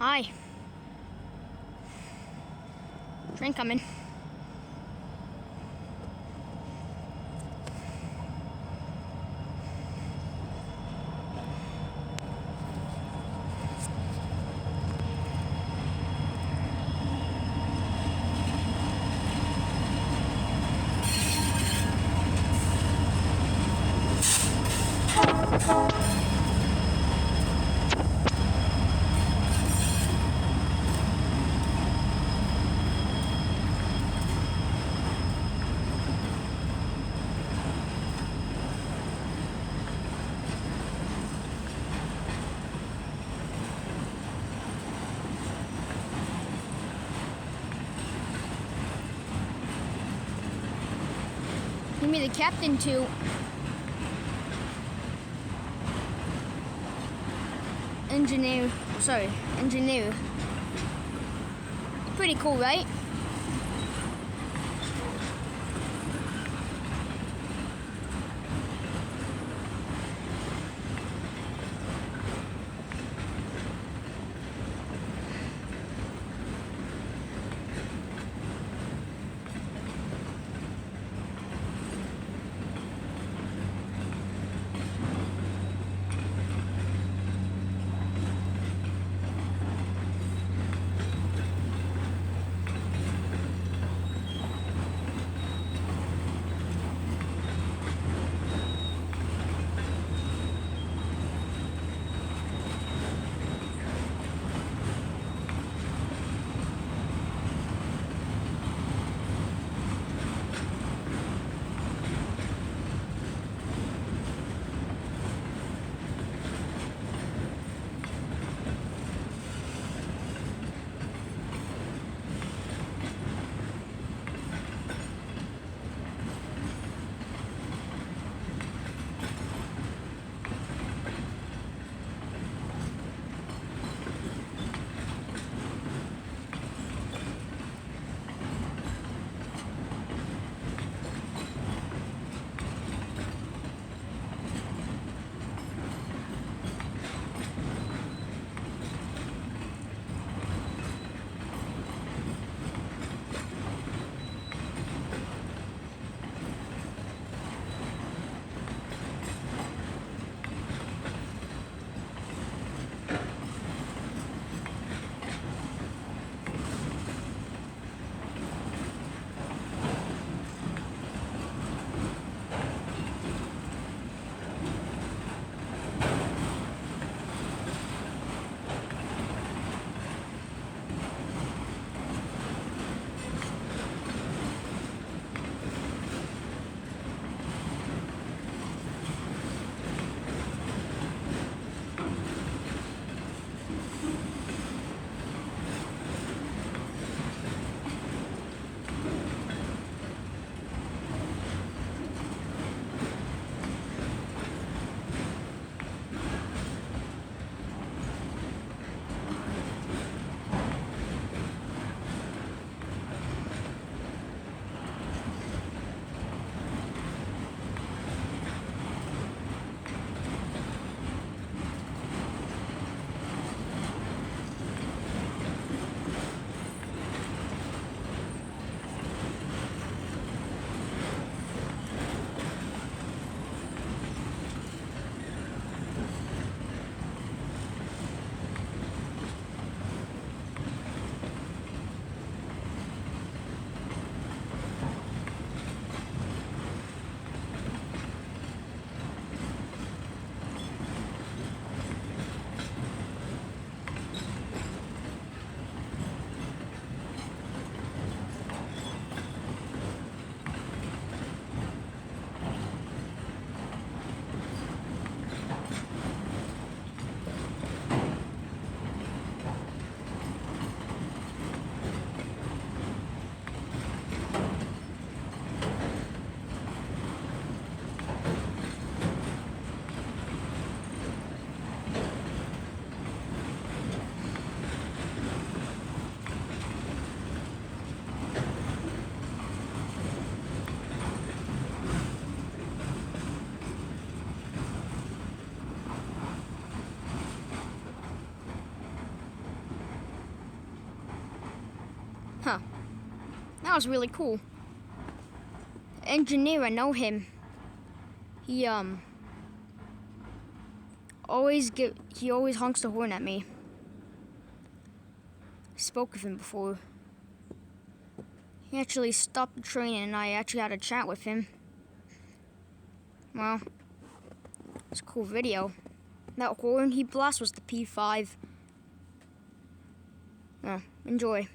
Hi. Train coming. Give me the captain too. Engineer. Pretty cool, right? Huh. That was really cool. Engineer, I know him. He always honks the horn at me. Spoke with him before. He actually stopped the train and I actually had a chat with him. Well, it's a cool video. That horn he blast was the P5. Enjoy.